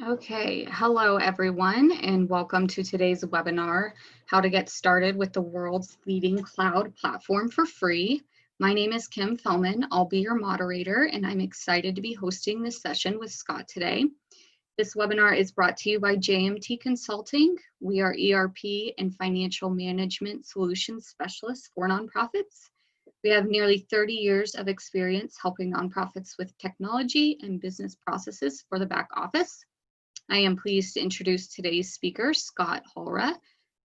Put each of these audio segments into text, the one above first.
Okay, hello everyone, and welcome to today's webinar, How to Get Started with the World's Leading Cloud Platform for Free. My name is Kim Fellman. I'll be your moderator, and I'm excited to be hosting this session with Scott today. This webinar is brought to you by JMT Consulting. We are ERP and financial management solutions specialists for nonprofits. We have nearly 30 years of experience helping nonprofits with technology and business processes for the back office. I am pleased to introduce today's speaker, Scott Hollrah.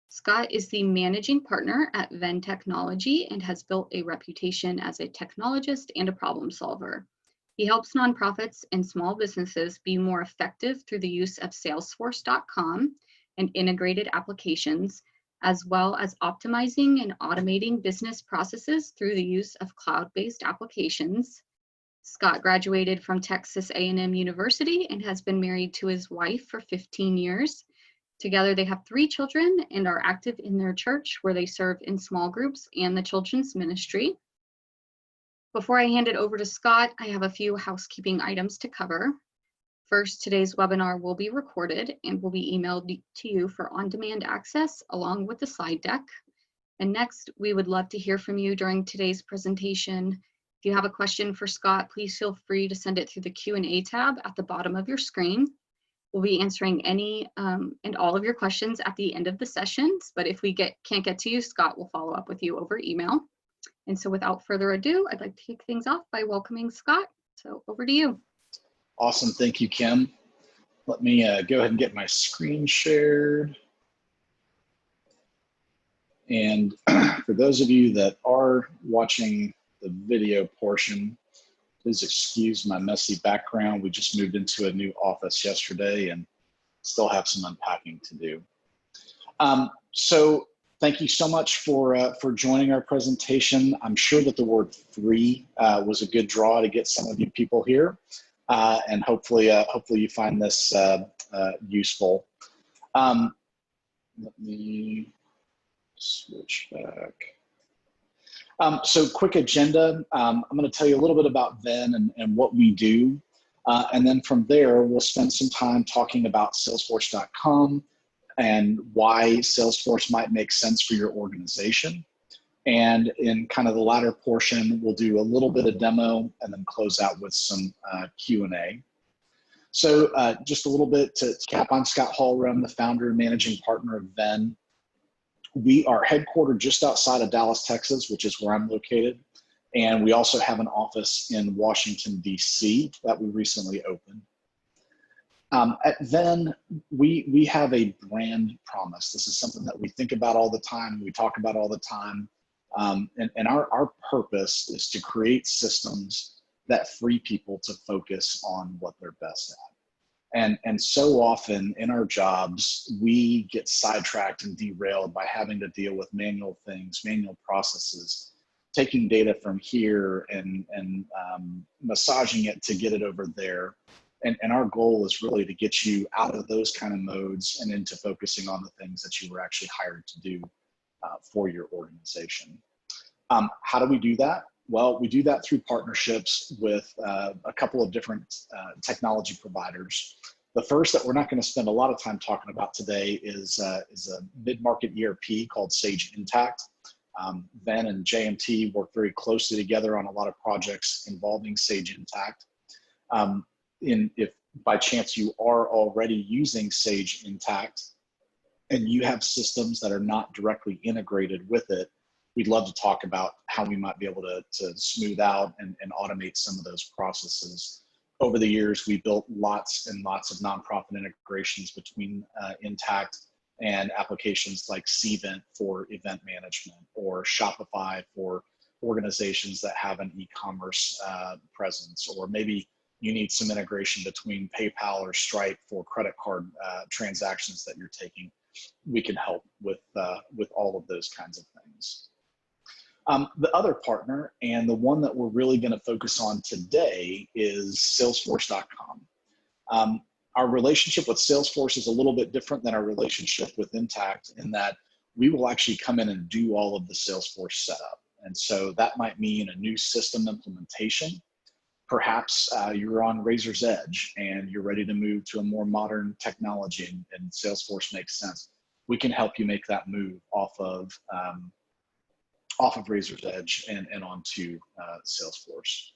Scott is the managing partner at Venn Technology and has built a reputation as a technologist and a problem solver. He helps nonprofits and small businesses be more effective through the use of Salesforce.com and integrated applications, as well as optimizing and automating business processes through the use of cloud-based applications. Scott graduated from Texas A&M University and has been married to his wife for 15 years. Together they have 3 children and are active in their church where they serve in small groups and the children's ministry. Before I hand it over to Scott, I have a few housekeeping items to cover. First, today's webinar will be recorded and will be emailed to you for on-demand access along with the slide deck. And next, we would love to hear from you during today's presentation. If you have a question for Scott, please feel free to send it through the Q&A tab at the bottom of your screen. We'll be answering any and all of your questions at the end of the sessions, but if we can't get to you, Scott will follow up with you over email. And so without further ado, I'd like to kick things off by welcoming Scott. So over to you. Awesome, thank you, Kim. Let me go ahead and get my screen shared. And for those of you that are watching the video portion, please excuse my messy background. We just moved into a new office yesterday and still have some unpacking to do. So thank you so much for joining our presentation. I'm sure that the word free was a good draw to get some of you people here. And hopefully you find this useful. Let me switch back. So quick agenda. I'm going to tell you a little bit about Venn and what we do. And then from there, we'll spend some time talking about Salesforce.com and why Salesforce might make sense for your organization. And in kind of the latter portion, we'll do a little bit of demo and then close out with some Q&A. So just a little bit to cap, I'm Scott Hollrah. I'm the founder and managing partner of Venn. We are headquartered just outside of Dallas, Texas, which is where I'm located. And we also have an office in Washington, DC that we recently opened. At Venn, we have a brand promise. This is something that we think about all the time, we talk about all the time. And our purpose is to create systems that free people to focus on what they're best at. And so often in our jobs, we get sidetracked and derailed by having to deal with manual things, manual processes, taking data from here and massaging it to get it over there. And our goal is really to get you out of those kind of modes and into focusing on the things that you were actually hired to do for your organization. How do we do that? Well, we do that through partnerships with a couple of different technology providers. The first that we're not going to spend a lot of time talking about today is a mid-market ERP called Sage Intacct. Venn and JMT work very closely together on a lot of projects involving Sage Intacct. If by chance you are already using Sage Intacct and you have systems that are not directly integrated with it, we'd love to talk about how we might be able to smooth out and automate some of those processes. Over the years, we built lots and lots of nonprofit integrations between Intacct and applications like Cvent for event management or Shopify for organizations that have an e-commerce presence, or maybe you need some integration between PayPal or Stripe for credit card transactions that you're taking. We can help with all of those kinds of things. The other partner, and the one that we're really going to focus on today, is Salesforce.com. Our relationship with Salesforce is a little bit different than our relationship with Intacct in that we will actually come in and do all of the Salesforce setup. And so that might mean a new system implementation. Perhaps you're on razor's edge and you're ready to move to a more modern technology, and Salesforce makes sense. We can help you make that move off of razor's edge and onto Salesforce.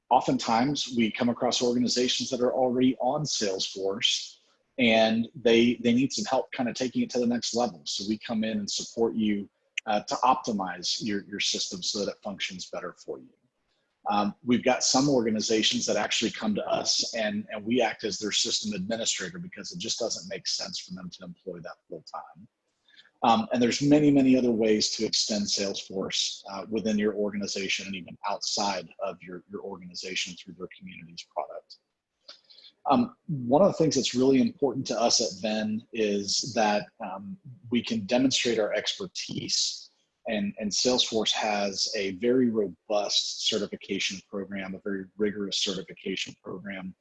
Oftentimes we come across organizations that are already on Salesforce, and they need some help kind of taking it to the next level. So we come in and support you to optimize your system so that it functions better for you. We've got some organizations that actually come to us and we act as their system administrator because it just doesn't make sense for them to employ that full time. And there's many, many other ways to extend Salesforce within your organization and even outside of your organization through their communities product. One of the things that's really important to us at Venn is that we can demonstrate our expertise, and Salesforce has a very robust certification program, a very rigorous certification program.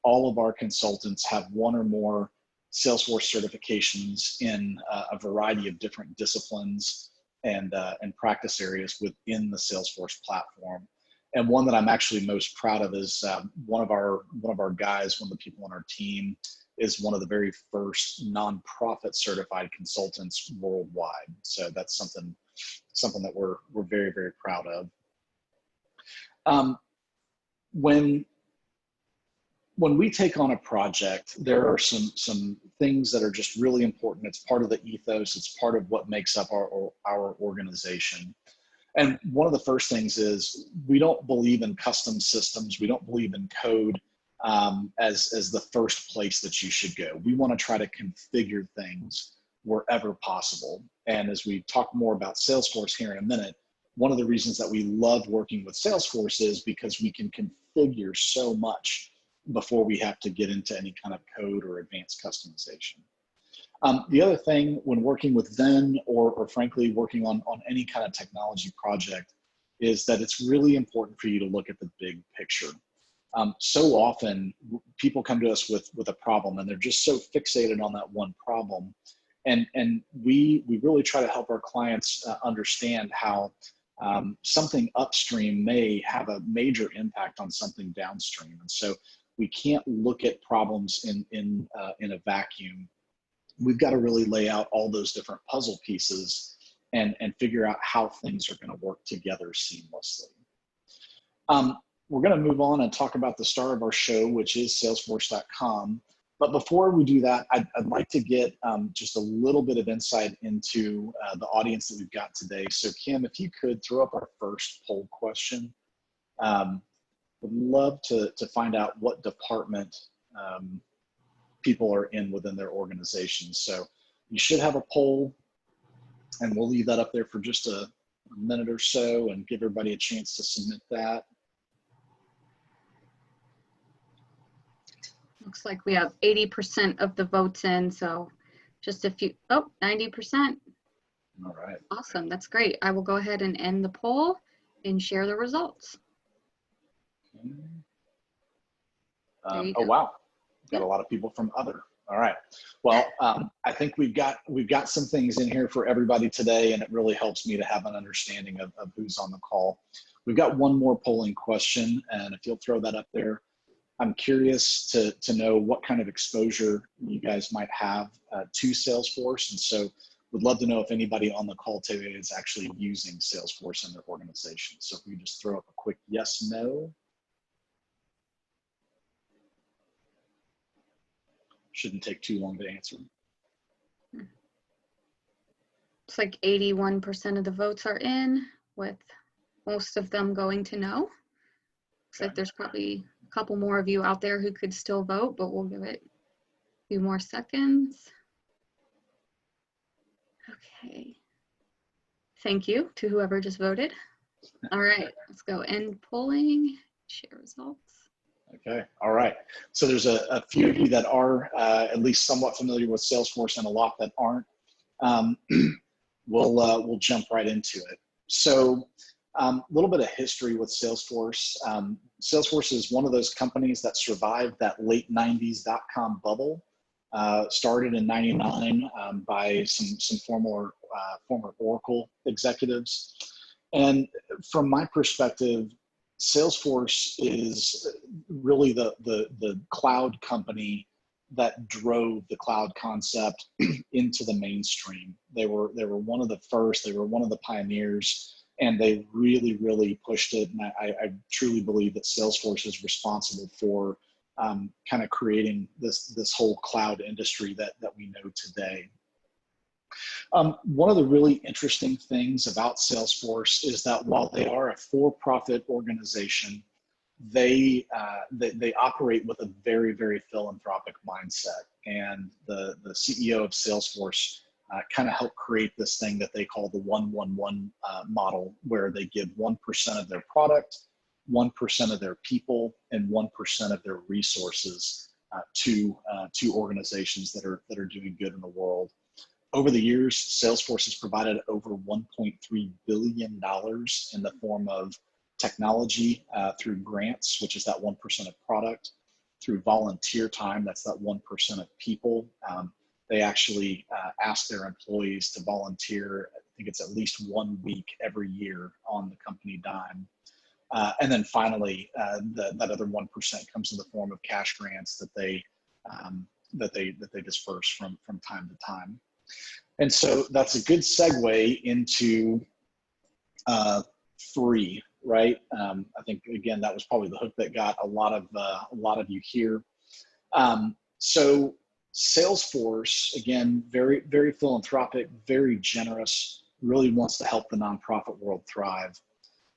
All of our consultants have one or more Salesforce certifications in a variety of different disciplines and practice areas within the Salesforce platform. And one that I'm actually most proud of is one of our guys, one of the people on our team, is one of the very first nonprofit certified consultants worldwide. So that's something that we're very, very proud of. When we take on a project, there are some things that are just really important. It's part of the ethos. It's part of what makes up our organization. And one of the first things is we don't believe in custom systems. We don't believe in code as the first place that you should go. We want to try to configure things wherever possible. And as we talk more about Salesforce here in a minute, one of the reasons that we love working with Salesforce is because we can configure so much before we have to get into any kind of code or advanced customization. The other thing when working with Venn or frankly working on any kind of technology project is that it's really important for you to look at the big picture. So often people come to us with a problem and they're just so fixated on that one problem. And we really try to help our clients understand how something upstream may have a major impact on something downstream. And so we can't look at problems in a vacuum. We've got to really lay out all those different puzzle pieces and figure out how things are going to work together seamlessly. We're going to move on and talk about the star of our show, which is Salesforce.com. But before we do that, I'd like to get just a little bit of insight into the audience that we've got today. So Kim, if you could throw up our first poll question. Would love to find out what department people are in within their organization. So you should have a poll, and we'll leave that up there for just a minute or so and give everybody a chance to submit that. Looks like we have 80% of the votes in, so just a few, 90%. All right. Awesome, that's great. I will go ahead and end the poll and share the results. Oh wow, got a lot of people from other. All right, well, I think we've got some things in here for everybody today, and it really helps me to have an understanding of who's on the call. We've got one more polling question, and if you'll throw that up there, I'm curious to know what kind of exposure you guys might have to Salesforce, and so would love to know if anybody on the call today is actually using Salesforce in their organization. So if we just throw up a quick yes, no. Shouldn't take too long to answer. It's like 81% of the votes are in, with most of them going to no. Looks like there's probably a couple more of you out there who could still vote, but we'll give it a few more seconds. Okay. Thank you to whoever just voted. All right, let's go end polling, share results. Okay, all right. So there's a few of you that are at least somewhat familiar with Salesforce and a lot that aren't. We'll jump right into it. So a little bit of history with Salesforce. Salesforce is one of those companies that survived that late 90s .com bubble. Started in '99 by some former Oracle executives. And from my perspective, Salesforce is really the cloud company that drove the cloud concept into the mainstream. They were one of the first, they were one of the pioneers, and they really pushed it. And I truly believe that Salesforce is responsible for kind of creating this whole cloud industry that we know today. One of the really interesting things about Salesforce is that while they are a for-profit organization, they operate with a very philanthropic mindset. And the CEO of Salesforce kind of helped create this thing that they call the 1-1-1 model, where they give 1% of their product, 1% of their people, and 1% of their resources to organizations that are doing good in the world. Over the years, Salesforce has provided over $1.3 billion in the form of technology through grants, which is that 1% of product, through volunteer time, that's that 1% of people. They actually ask their employees to volunteer, I think it's at least 1 week every year on the company dime. And then finally, that other 1% comes in the form of cash grants that they disperse from time to time. And so that's a good segue into free, right? I think again that was probably the hook that got a lot of you here. So Salesforce, again, very philanthropic, very generous, really wants to help the nonprofit world thrive.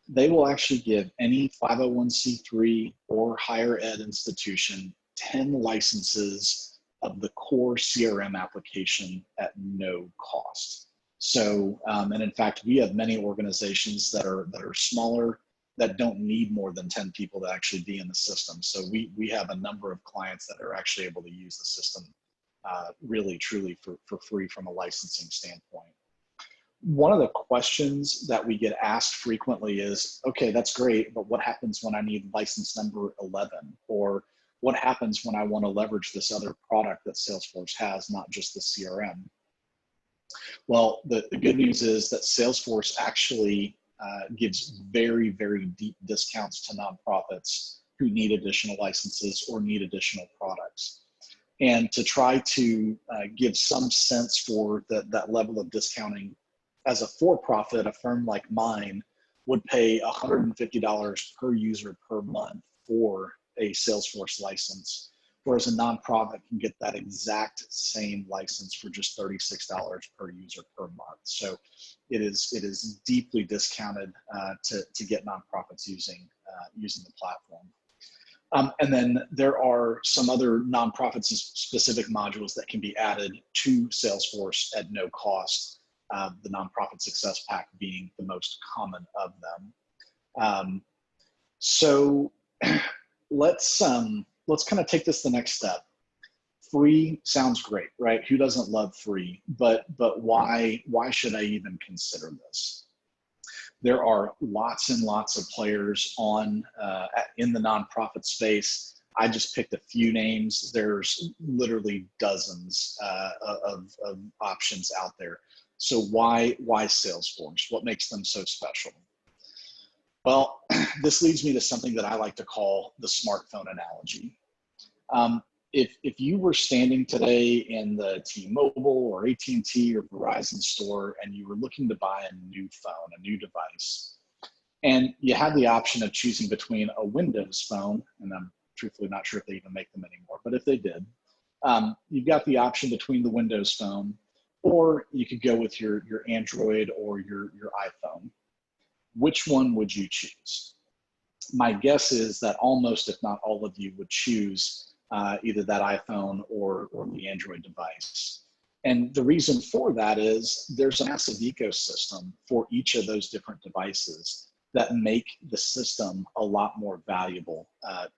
They will actually give any 501c3 or higher ed institution 10 licenses of the core CRM application at no cost. So, and in fact, we have many organizations that are smaller that don't need more than 10 people to actually be in the system. So we have a number of clients that are actually able to use the system really, truly for free from a licensing standpoint. One of the questions that we get asked frequently is, okay, that's great, but what happens when I need license number 11? Or what happens when I want to leverage this other product that Salesforce has, not just the CRM? Well, the good news is that Salesforce actually gives very deep discounts to nonprofits who need additional licenses or need additional products. And to try to give some sense for that level of discounting, as a for-profit, a firm like mine would pay $150 per user per month for a Salesforce license, whereas a nonprofit can get that exact same license for just $36 per user per month. So it is deeply discounted to get nonprofits using the platform. And then there are some other nonprofit specific modules that can be added to Salesforce at no cost. The Nonprofit Success Pack being the most common of them. So let's kind of take this the next step. Free sounds great, right? Who doesn't love free? But why should I even consider this? There are lots and lots of players in the nonprofit space. I just picked a few names. There's literally dozens of options out there. So why Salesforce? What makes them so special? Well, this leads me to something that I like to call the smartphone analogy. If you were standing today in the T-Mobile or AT&T or Verizon store and you were looking to buy a new phone, a new device, and you had the option of choosing between a Windows phone, and I'm truthfully not sure if they even make them anymore, but if they did, you've got the option between the Windows phone, or you could go with your Android or your iPhone. Which one would you choose? My guess is that almost, if not all of you, would choose either that iPhone or the Android device. And the reason for that is there's a massive ecosystem for each of those different devices that make the system a lot more valuable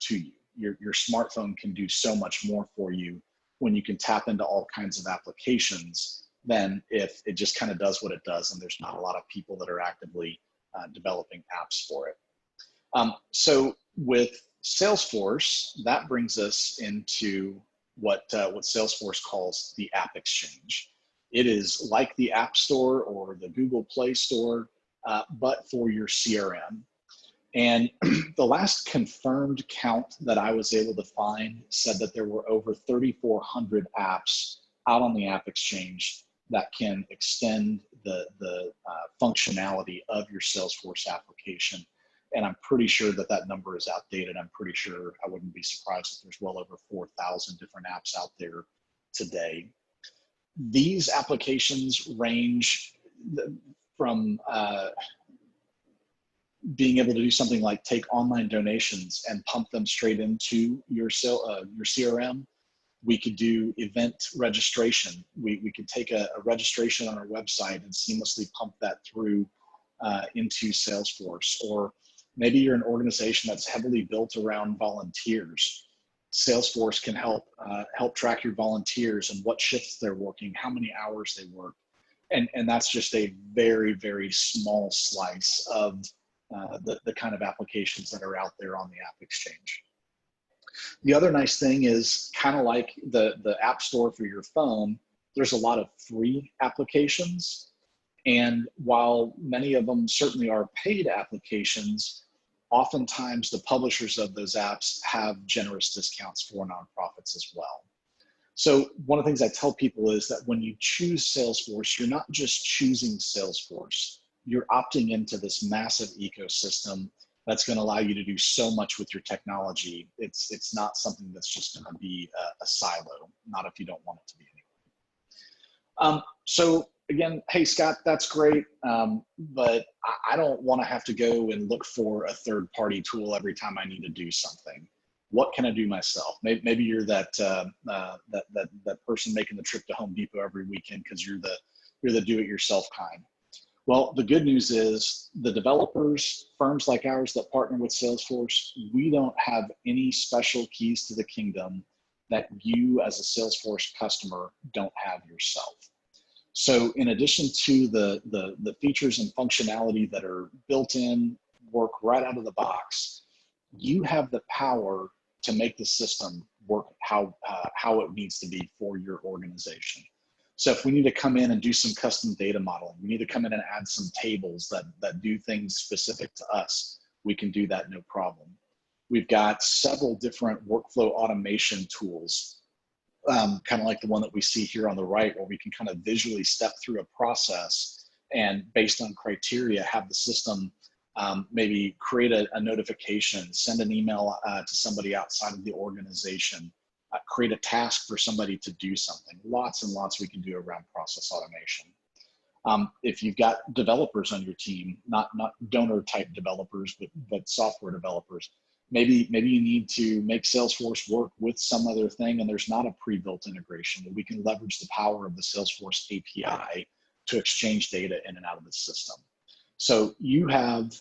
to you. Your smartphone can do so much more for you when you can tap into all kinds of applications than if it just kind of does what it does and there's not a lot of people that are actively developing apps for it. So with Salesforce, that brings us into what Salesforce calls the AppExchange. It is like the App Store or the Google Play Store, but for your CRM. And the last confirmed count that I was able to find said that there were over 3,400 apps out on the AppExchange that can extend the functionality of your Salesforce application. And I'm pretty sure that that number is outdated. I'm pretty sure, I wouldn't be surprised if there's well over 4,000 different apps out there today. These applications range from being able to do something like take online donations and pump them straight into your CRM. We could do event registration. We could take a registration on our website and seamlessly pump that through into Salesforce. Or maybe you're an organization that's heavily built around volunteers. Salesforce can help track your volunteers and what shifts they're working, how many hours they work. And that's just a very, very small slice of the kind of applications that are out there on the AppExchange. The other nice thing is, kind of like the App Store for your phone, there's a lot of free applications. And while many of them certainly are paid applications, oftentimes the publishers of those apps have generous discounts for nonprofits as well. So one of the things I tell people is that when you choose Salesforce, you're not just choosing Salesforce, you're opting into this massive ecosystem that's going to allow you to do so much with your technology. It's not something that's just going to be a silo, not if you don't want it to be anyway. So again, hey, Scott, that's great, but I don't want to have to go and look for a third-party tool every time I need to do something. What can I do myself? Maybe you're that person making the trip to Home Depot every weekend because you're the do-it-yourself kind. Well, the good news is the developers, firms like ours that partner with Salesforce, we don't have any special keys to the kingdom that you as a Salesforce customer don't have yourself. So in addition to the features and functionality that are built in, work right out of the box, you have the power to make the system work how it needs to be for your organization. So if we need to come in and do some custom data modeling, we need to come in and add some tables that do things specific to us, we can do that no problem. We've got several different workflow automation tools, kind of like the one that we see here on the right, where we can kind of visually step through a process and based on criteria, have the system maybe create a notification, send an email to somebody outside of the organization, create a task for somebody to do something. Lots and lots we can do around process automation. If you've got developers on your team, not donor type developers, but software developers, maybe you need to make Salesforce work with some other thing and there's not a pre-built integration. We can leverage the power of the Salesforce API to exchange data in and out of the system. So you have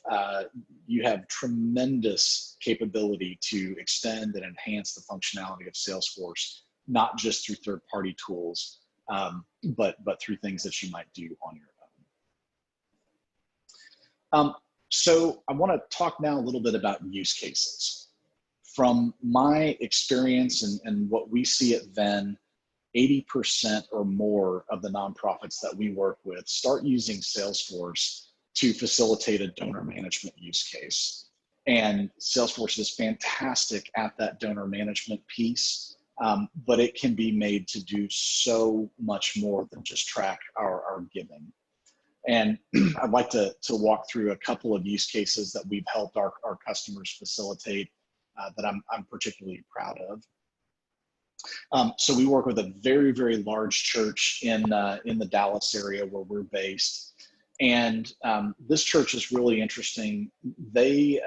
tremendous capability to extend and enhance the functionality of Salesforce, not just through third-party tools, but through things that you might do on your own. So I want to talk now a little bit about use cases. From my experience and what we see at Venn, 80% or more of the nonprofits that we work with start using Salesforce to facilitate a donor management use case. And Salesforce is fantastic at that donor management piece, but it can be made to do so much more than just track our giving. And I'd like to walk through a couple of use cases that we've helped our customers facilitate that I'm particularly proud of. So we work with a very, very large church in the Dallas area where we're based. And this church is really interesting. They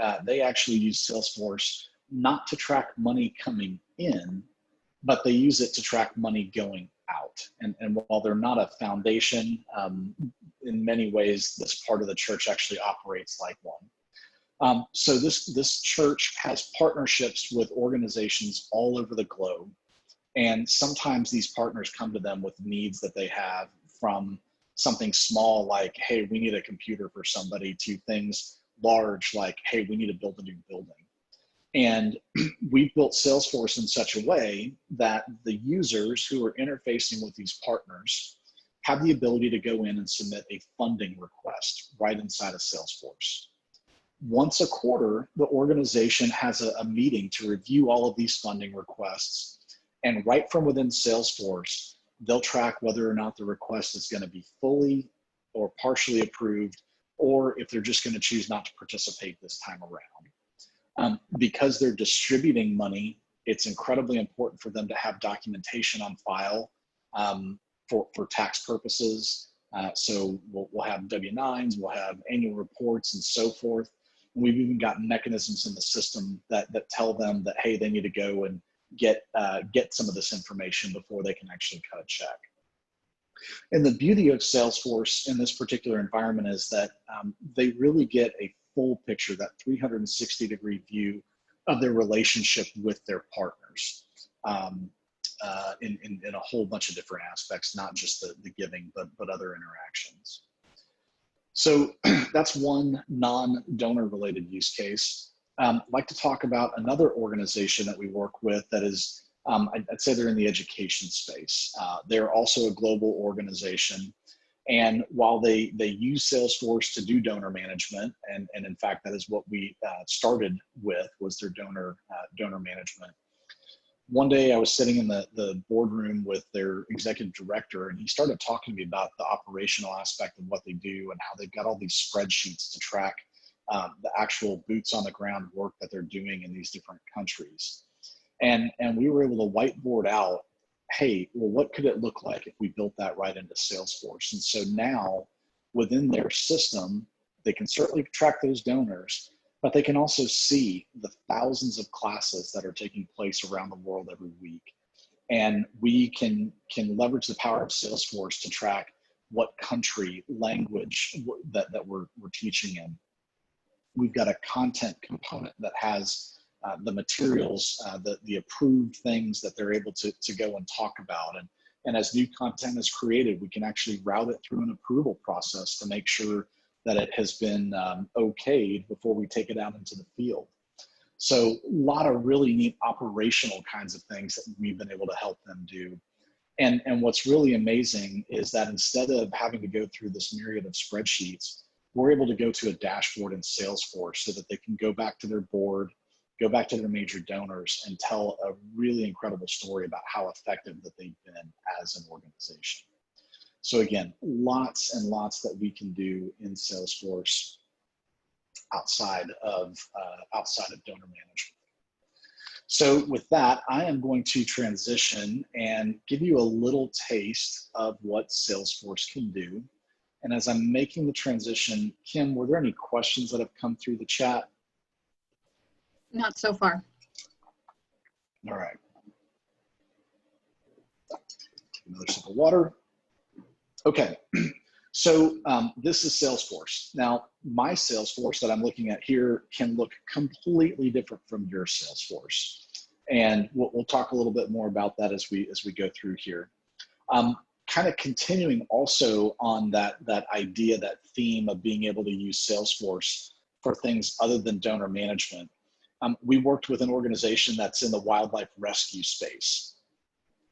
actually use Salesforce not to track money coming in, but they use it to track money going out. And while they're not a foundation, in many ways, this part of the church actually operates like one. So this church has partnerships with organizations all over the globe. And sometimes these partners come to them with needs that they have, from something small like, hey, we need a computer for somebody, to things large like, hey, we need to build a new building. And we've built Salesforce in such a way that the users who are interfacing with these partners have the ability to go in and submit a funding request right inside of Salesforce. Once a quarter, the organization has a meeting to review all of these funding requests. And right from within Salesforce, they'll track whether or not the request is going to be fully or partially approved, or if they're just going to choose not to participate this time around. Because they're distributing money, it's incredibly important for them to have documentation on file for tax purposes. So we'll have W-9s, we'll have annual reports and so forth. And we've even got mechanisms in the system that tell them that, hey, they need to go and get some of this information before they can actually cut a check. And the beauty of Salesforce in this particular environment is that they really get a full picture, that 360-degree view of their relationship with their partners in a whole bunch of different aspects, not just the giving, but other interactions. So that's one non-donor related use case. I'd like to talk about another organization that we work with that is, I'd say they're in the education space. They're also a global organization. And while they use Salesforce to do donor management, and in fact, that is what we started with, was their donor management. One day I was sitting in the boardroom with their executive director, and he started talking to me about the operational aspect of what they do and how they've got all these spreadsheets to track the actual boots on the ground work that they're doing in these different countries. And we were able to whiteboard out, hey, well, what could it look like if we built that right into Salesforce? And so now within their system, they can certainly track those donors, but they can also see the thousands of classes that are taking place around the world every week. And we can leverage the power of Salesforce to track what country, language that we're teaching in. We've got a content component that has the materials, the approved things that they're able to go and talk about. And as new content is created, we can actually route it through an approval process to make sure that it has been okayed before we take it out into the field. So a lot of really neat operational kinds of things that we've been able to help them do. And what's really amazing is that instead of having to go through this myriad of spreadsheets, we're able to go to a dashboard in Salesforce so that they can go back to their board, go back to their major donors, and tell a really incredible story about how effective that they've been as an organization. So again, lots and lots that we can do in Salesforce outside of donor management. So with that, I am going to transition and give you a little taste of what Salesforce can do. And as I'm making the transition, Kim, were there any questions that have come through the chat? Not so far. All right. Another sip of water. Okay, so this is Salesforce. Now, my Salesforce that I'm looking at here can look completely different from your Salesforce. And we'll talk a little bit more about that as we go through here. Kind of continuing also on that idea, that theme of being able to use Salesforce for things other than donor management. We worked with an organization that's in the wildlife rescue space,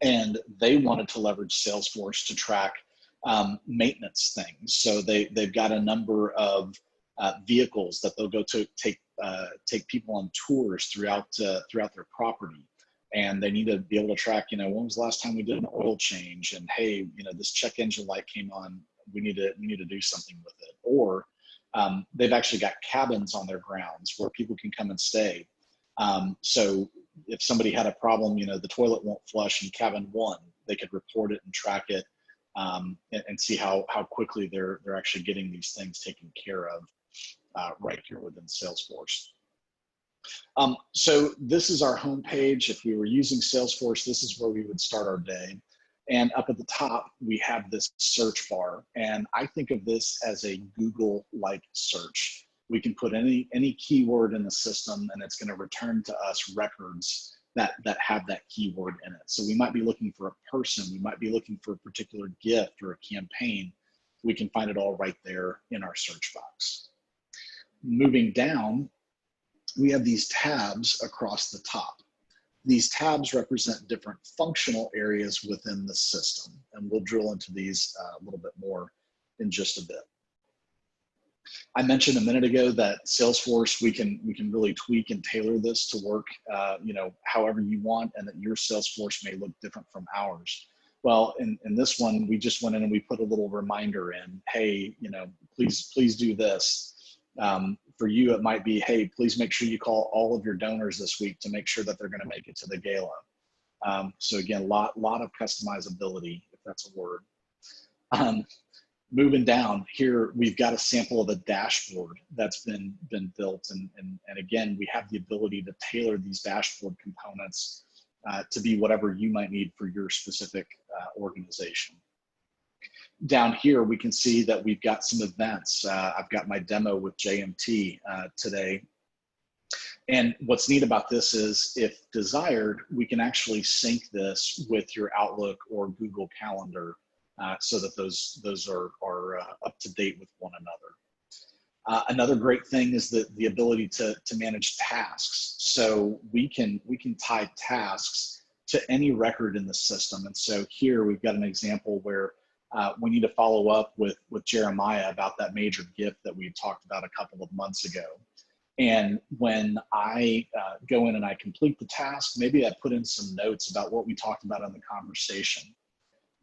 and they wanted to leverage Salesforce to track maintenance things. So they've got a number of vehicles that they'll go to take people on tours throughout their property. And they need to be able to track, when was the last time we did an oil change? And hey, this check engine light came on. We need to do something with it. Or they've actually got cabins on their grounds where people can come and stay. So if somebody had a problem, the toilet won't flush in cabin 1, they could report it and track it and see how quickly they're actually getting these things taken care of right here within Salesforce. So this is our homepage. If we were using Salesforce, this is where we would start our day. And up at the top, we have this search bar. And I think of this as a Google-like search. We can put any keyword in the system, and it's going to return to us records that have that keyword in it. So we might be looking for a person. We might be looking for a particular gift or a campaign. We can find it all right there in our search box. Moving down, we have these tabs across the top. These tabs represent different functional areas within the system, and we'll drill into these a little bit more in just a bit. I mentioned a minute ago that Salesforce, we can really tweak and tailor this to work, however you want, and that your Salesforce may look different from ours. Well, in this one, we just went in and we put a little reminder in, hey, please do this. For you, it might be, hey, please make sure you call all of your donors this week to make sure that they're going to make it to the gala. So again, lot of customizability, if that's a word. Moving down here, we've got a sample of a dashboard that's been built, and again, we have the ability to tailor these dashboard components to be whatever you might need for your specific organization. Down here, we can see that we've got some events. I've got my demo with JMT today. And what's neat about this is, if desired, we can actually sync this with your Outlook or Google Calendar so that those are up to date with one another. Another great thing is the ability to manage tasks. So we can tie tasks to any record in the system. And so here we've got an example where we need to follow up with Jeremiah about that major gift that we talked about a couple of months ago. And when I go in and I complete the task, maybe I put in some notes about what we talked about in the conversation.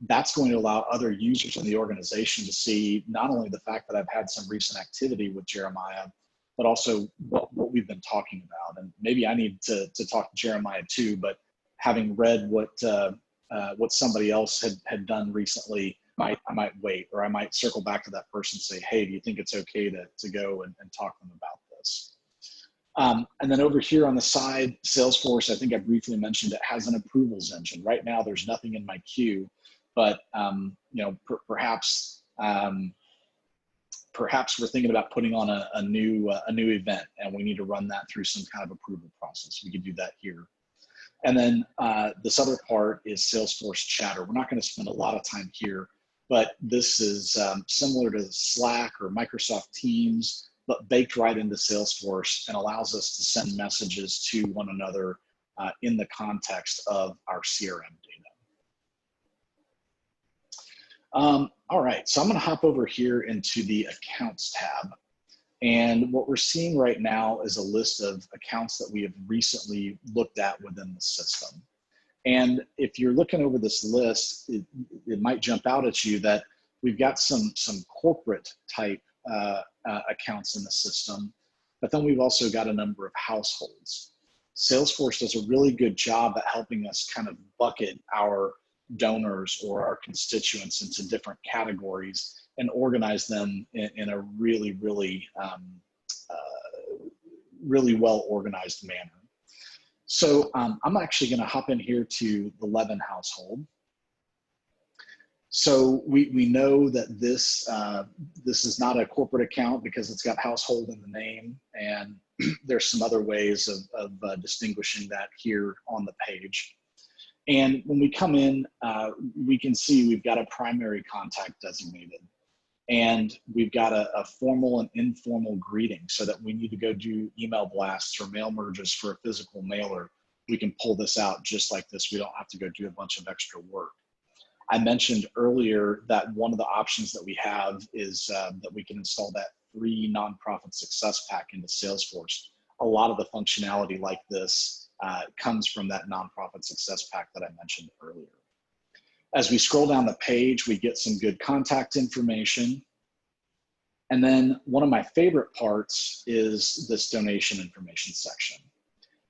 That's going to allow other users in the organization to see not only the fact that I've had some recent activity with Jeremiah, but also what we've been talking about. And maybe I need to talk to Jeremiah too, but having read what somebody else had done recently, I might wait, or I might circle back to that person and say, hey, do you think it's okay to go and talk to them about this? And then over here on the side, Salesforce, I think I briefly mentioned, it has an approvals engine. Right now, there's nothing in my queue, but perhaps we're thinking about putting on a new event, and we need to run that through some kind of approval process. We could do that here. And then this other part is Salesforce Chatter. We're not going to spend a lot of time here, but this is similar to Slack or Microsoft Teams, but baked right into Salesforce, and allows us to send messages to one another in the context of our CRM data. All right, so I'm going to hop over here into the Accounts tab. And what we're seeing right now is a list of accounts that we have recently looked at within the system. And if you're looking over this list, it might jump out at you that we've got some corporate type accounts in the system, but then we've also got a number of households. Salesforce does a really good job at helping us kind of bucket our donors or our constituents into different categories and organize them in a really well organized manner. So I'm actually going to hop in here to the Levin household. So we know that this is not a corporate account because it's got household in the name, and there's some other ways of distinguishing that here on the page. And when we come in, we can see we've got a primary contact designated, and we've got a formal and informal greeting, so that we need to go do email blasts or mail merges for a physical mailer. We can pull this out just like this. We don't have to go do a bunch of extra work. I mentioned earlier that one of the options that we have is that we can install that free nonprofit success pack into Salesforce. A lot of the functionality like this comes from that nonprofit success pack that I mentioned earlier. As we scroll down the page, we get some good contact information. And then one of my favorite parts is this donation information section.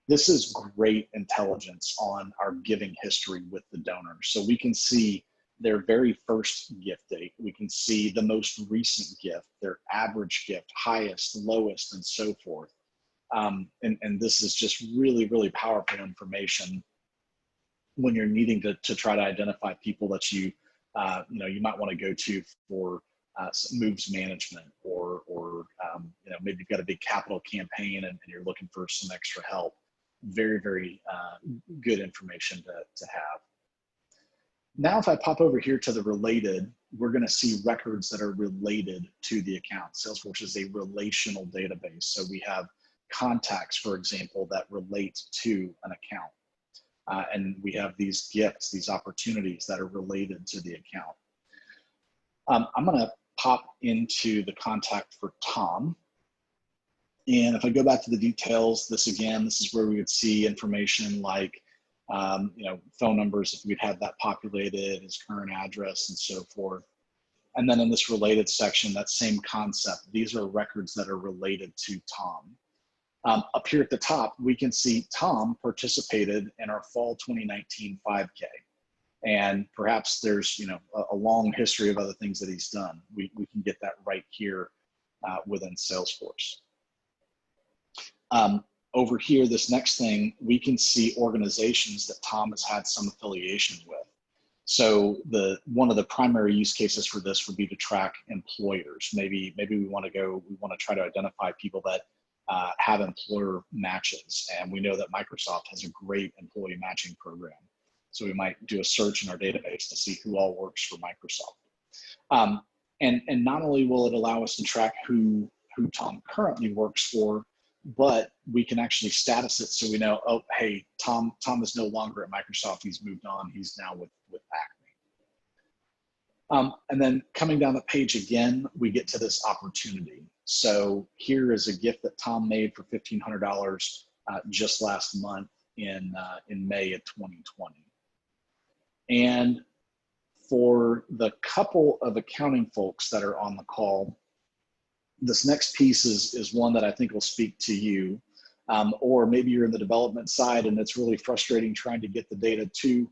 This is great intelligence on our giving history with the donors. So we can see their very first gift date. We can see the most recent gift, their average gift, highest, lowest, and so forth. And this is just really powerful information when you're needing to try to identify people that you might want to go to for moves management, or maybe you've got a big capital campaign and you're looking for some extra help. Very good information to have. Now, if I pop over here to the related, we're going to see records that are related to the account. Salesforce is a relational database. So we have contacts, for example, that relate to an account. And we have these gifts, these opportunities that are related to the account. I'm going to pop into the contact for Tom. And if I go back to the details, this is where we would see information like, phone numbers, if we'd had that populated, his current address and so forth. And then in this related section, that same concept, these are records that are related to Tom. Up here at the top, we can see Tom participated in our fall 2019 5K. And perhaps there's, a long history of other things that he's done. We can get that right here within Salesforce. Over here, this next thing, we can see organizations that Tom has had some affiliation with. So one of the primary use cases for this would be to track employers. Maybe we want to try to identify people that have employer matches. And we know that Microsoft has a great employee matching program. So we might do a search in our database to see who all works for Microsoft. And not only will it allow us to track who Tom currently works for, but we can actually status it so we know, oh, hey, Tom is no longer at Microsoft. He's moved on. He's now with Acme. And then coming down the page again, we get to this opportunity. So here is a gift that Tom made for $1,500 just last month in May of 2020. And for the couple of accounting folks that are on the call, this next piece is one that I think will speak to you, or maybe you're in the development side and it's really frustrating trying to get the data to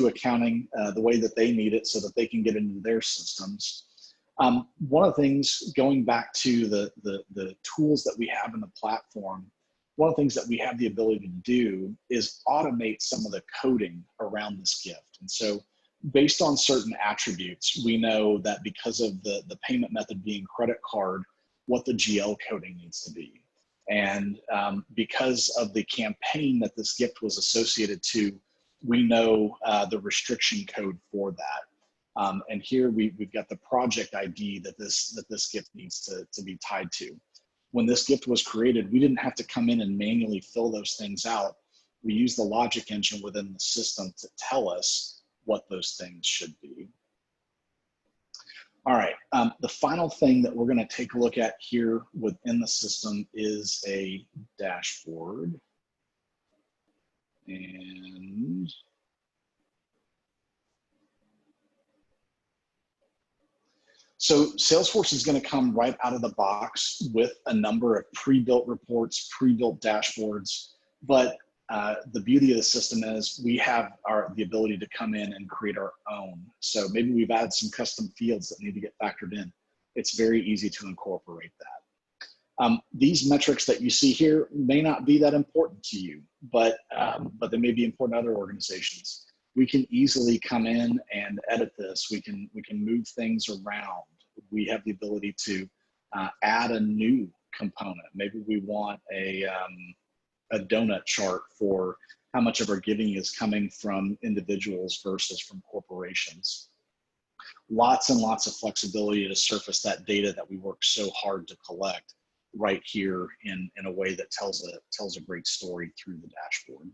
accounting the way that they need it so that they can get into their systems. One of the things, going back to the tools that we have in the platform, one of the things that we have the ability to do is automate some of the coding around this gift. And so based on certain attributes, we know that because of the payment method being credit card, what the GL coding needs to be. And because of the campaign that this gift was associated to, we know the restriction code for that. And here we've got the project ID that this gift needs to be tied to. When this gift was created, we didn't have to come in and manually fill those things out. We used the logic engine within the system to tell us what those things should be. All right, the final thing that we're going to take a look at here within the system is a dashboard. And so Salesforce is going to come right out of the box with a number of pre-built reports, pre-built dashboards, but the beauty of the system is we have the ability to come in and create our own. So maybe we've added some custom fields that need to get factored in. It's very easy to incorporate that. These metrics that you see here may not be that important to you, but they may be important to other organizations. We can easily come in and edit this. We can move things around. We have the ability to add a new component. Maybe we want a donut chart for how much of our giving is coming from individuals versus from corporations. Lots and lots of flexibility to surface that data that we work so hard to collect right here in a way that tells a great story through the dashboard.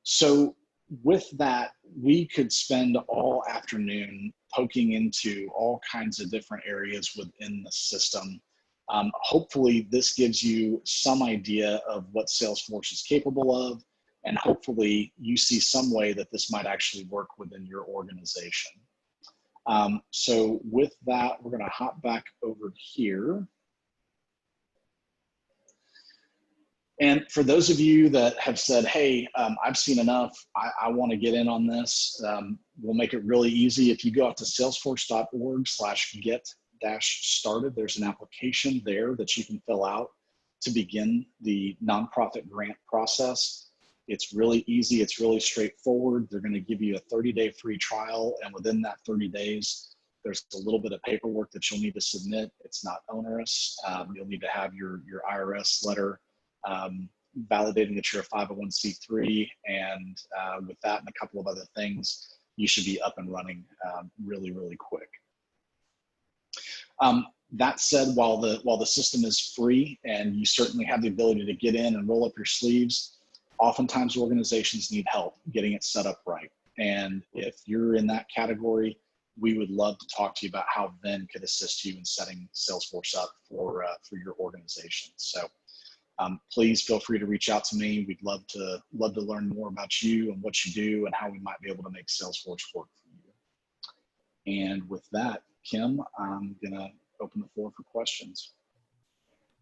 So with that, we could spend all afternoon poking into all kinds of different areas within the system. Hopefully this gives you some idea of what Salesforce is capable of, and hopefully you see some way that this might actually work within your organization. So with that, we're going to hop back over here. And for those of you that have said, hey, I've seen enough, I want to get in on this, we'll make it really easy. If you go out to salesforce.org/get-started, there's an application there that you can fill out to begin the nonprofit grant process. It's really easy. It's really straightforward. They're going to give you a 30-day free trial. And within that 30 days, there's a little bit of paperwork that you'll need to submit. It's not onerous. You'll need to have your IRS letter validating that you're a 501c3, and with that and a couple of other things, you should be up and running really, really quick. That said, while the system is free and you certainly have the ability to get in and roll up your sleeves, oftentimes organizations need help getting it set up right. And if you're in that category, we would love to talk to you about how Venn could assist you in setting Salesforce up for your organization. So please feel free to reach out to me. We'd love to learn more about you and what you do and how we might be able to make Salesforce work for you. And with that, Kim, I'm gonna open the floor for questions.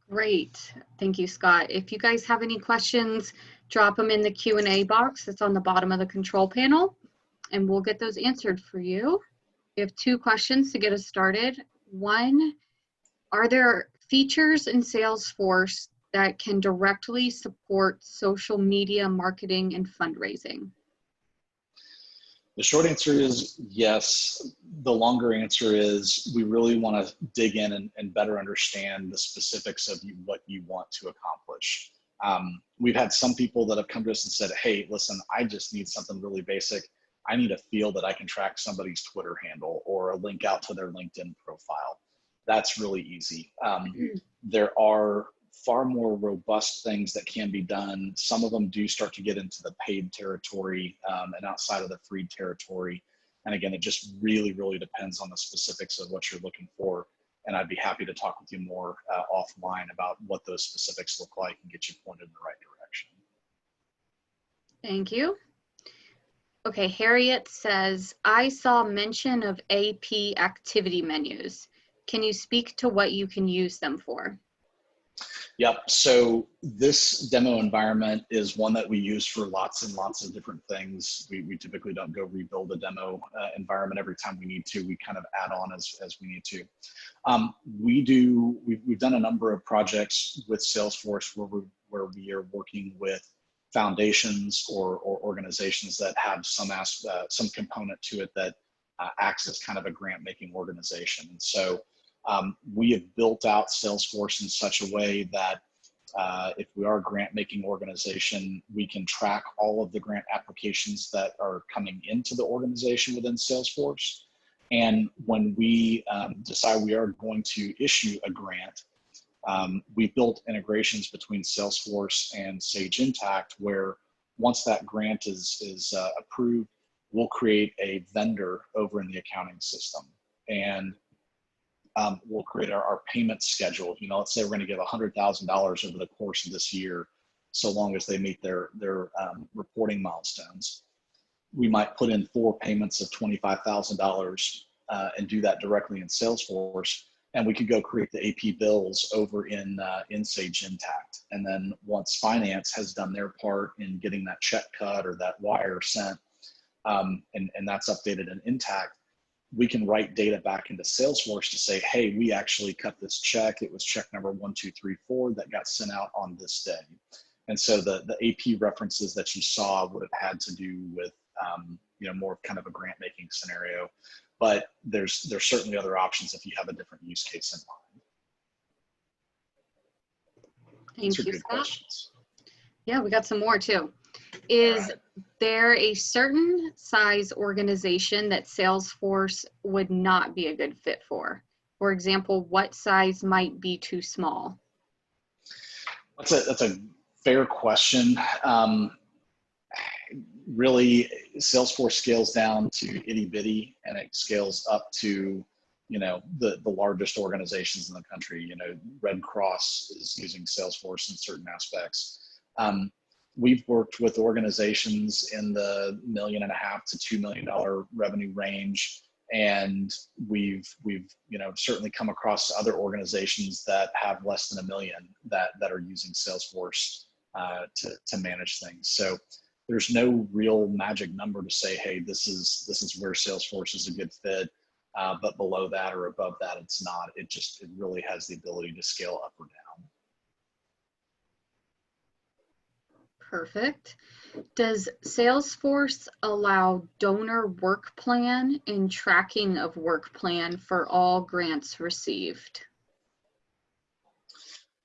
Great. Thank you, Scott. If you guys have any questions, drop them in the Q&A box that's on the bottom of the control panel, and we'll get those answered for you. We have 2 questions to get us started. One, are there features in Salesforce that can directly support social media marketing and fundraising? The short answer is yes. The longer answer is we really want to dig in and better understand the specifics of what you want to accomplish. We've had some people that have come to us and said, hey, listen, I just need something really basic. I need a field that I can track somebody's Twitter handle or a link out to their LinkedIn profile. That's really easy. There are far more robust things that can be done. Some of them do start to get into the paid territory and outside of the free territory. And again, it just really, really depends on the specifics of what you're looking for. And I'd be happy to talk with you more offline about what those specifics look like and get you pointed in the right direction. Thank you. Okay, Harriet says, I saw mention of AP activity menus. Can you speak to what you can use them for? Yep, so this demo environment is one that we use for lots and lots of different things. We typically don't go rebuild a demo environment every time we need to. We kind of add on as we need to. We've done a number of projects with Salesforce where we are working with foundations or organizations that have some component to it that acts as kind of a grant-making organization. And so we have built out Salesforce in such a way that if we are a grant-making organization, we can track all of the grant applications that are coming into the organization within Salesforce. And when we decide we are going to issue a grant, we built integrations between Salesforce and Sage Intacct, where once that grant is approved, we'll create a vendor over in the accounting system. And we'll create our payment schedule. You know, let's say we're going to give $100,000 over the course of this year, so long as they meet their reporting milestones. We might put in 4 payments of $25,000 and do that directly in Salesforce, and we could go create the AP bills over in Sage Intacct. And then once finance has done their part in getting that check cut or that wire sent, and that's updated in Intacct, we can write data back into Salesforce to say, hey, we actually cut this check. It was check number 1234 that got sent out on this day. And so the AP references that you saw would have had to do with more of kind of a grant making scenario. But there's certainly other options if you have a different use case in mind. Thank you, good Scott. Questions. Yeah, we got some more too. Is there a certain size organization that Salesforce would not be a good fit for? For example, what size might be too small? That's a fair question. Really, Salesforce scales down to itty bitty, and it scales up to the largest organizations in the country. Red Cross is using Salesforce in certain aspects. We've worked with organizations in the $1.5 million to $2 million revenue range, and we've certainly come across other organizations that have less than $1 million that are using Salesforce to manage things. So there's no real magic number to say, hey, this is where Salesforce is a good fit, but below that or above that, it's not. It really has the ability to scale up or down. Perfect. Does Salesforce allow donor work plan and tracking of work plan for all grants received?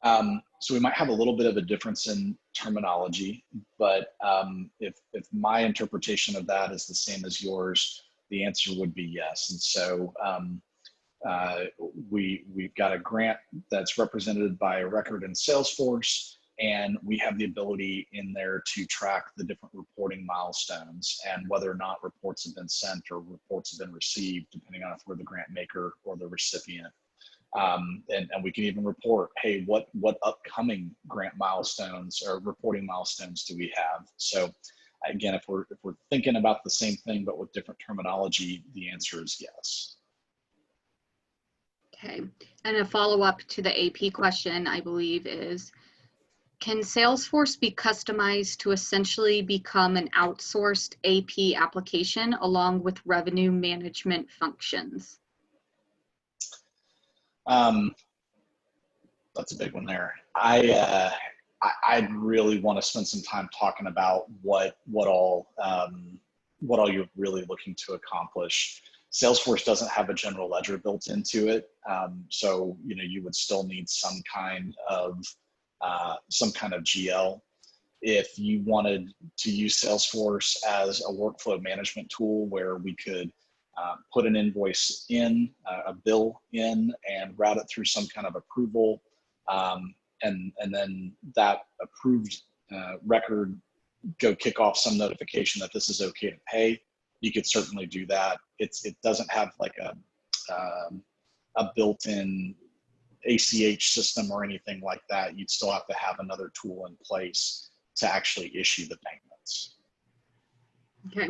So we might have a little bit of a difference in terminology, but if my interpretation of that is the same as yours, the answer would be yes. And so we've got a grant that's represented by a record in Salesforce, And we have the ability in there to track the different reporting milestones and whether or not reports have been sent or reports have been received, depending on if we're the grant maker or the recipient. And we can even report, hey, what upcoming grant milestones or reporting milestones do we have? So again, if we're thinking about the same thing but with different terminology, the answer is yes. Okay, and a follow-up to the AP question, I believe, is, can Salesforce be customized to essentially become an outsourced AP application along with revenue management functions? That's a big one there. I'd really want to spend some time talking about what all you're really looking to accomplish. Salesforce doesn't have a general ledger built into it, so you would still need some kind of GL. If you wanted to use Salesforce as a workflow management tool where we could put an invoice in, a bill in, and route it through some kind of approval, and then that approved record go kick off some notification that this is okay to pay, you could certainly do that. It doesn't have like a built-in ACH system or anything like that. You'd still have to have another tool in place to actually issue the payments. Okay,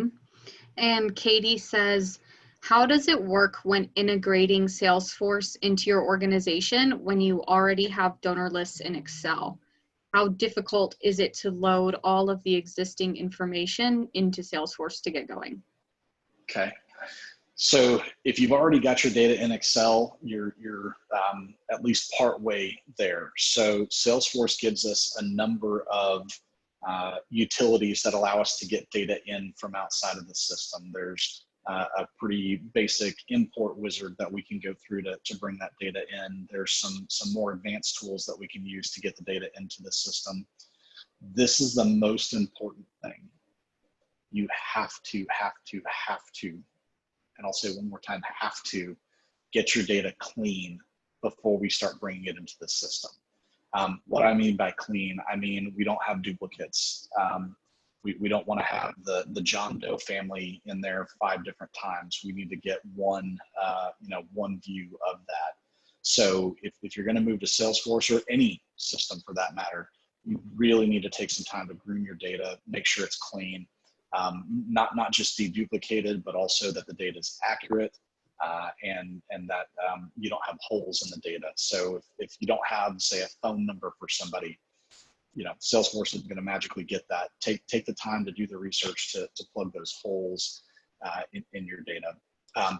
and Katie says, how does it work when integrating Salesforce into your organization when you already have donor lists in Excel? How difficult is it to load all of the existing information into Salesforce to get going? Okay, so if you've already got your data in Excel, you're at least part way there. So Salesforce gives us a number of utilities that allow us to get data in from outside of the system. There's a pretty basic import wizard that we can go through to bring that data in. There's some more advanced tools that we can use to get the data into the system. This is the most important thing. You have to, and I'll say one more time, have to get your data clean before we start bringing it into the system. What I mean by clean, I mean we don't have duplicates. We don't want to have the John Doe family in there 5 different times. We need to get one view of that. So if you're going to move to Salesforce or any system for that matter, you really need to take some time to groom your data, make sure it's clean, not just deduplicated, but also that the data is accurate and that you don't have holes in the data. So if you don't have, say, a phone number for somebody, Salesforce is going to magically get that. Take the time to do the research to plug those holes in your data.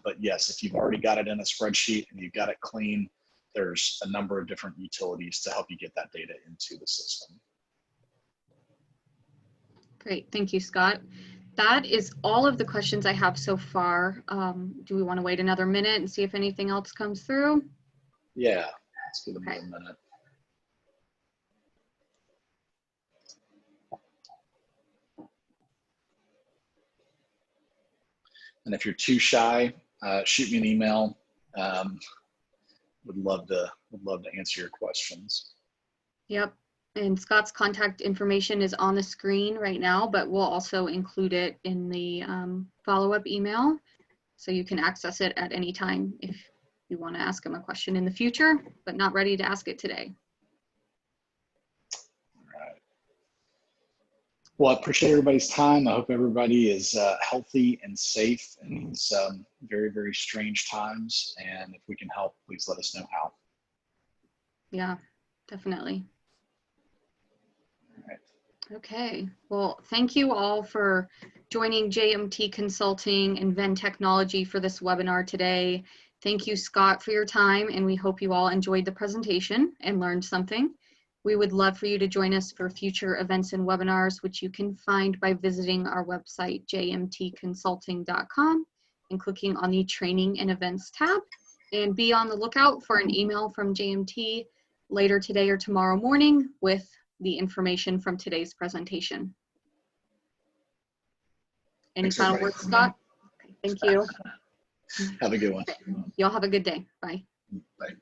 But yes, if you've already got it in a spreadsheet and you've got it clean, there's a number of different utilities to help you get that data into the system. Great, thank you, Scott. That is all of the questions I have so far. Do we want to wait another minute and see if anything else comes through? Yeah, let's give them a minute. And if you're too shy, shoot me an email. Would love to answer your questions. Yep, and Scott's contact information is on the screen right now, but we'll also include it in the follow-up email, so you can access it at any time if you want to ask him a question in the future, but not ready to ask it today. Well, I appreciate everybody's time. I hope everybody is healthy and safe in these very, very strange times. And if we can help, please let us know how. Yeah, definitely. All right. Okay, well, thank you all for joining JMT Consulting and Venn Technology for this webinar today. Thank you, Scott, for your time, and we hope you all enjoyed the presentation and learned something. We would love for you to join us for future events and webinars, which you can find by visiting our website, jmtconsulting.com, and clicking on the Training and Events tab. And be on the lookout for an email from JMT later today or tomorrow morning with the information from today's presentation. Any final words, Scott? Okay, thank you. Have a good one. Y'all have a good day. Bye. Bye.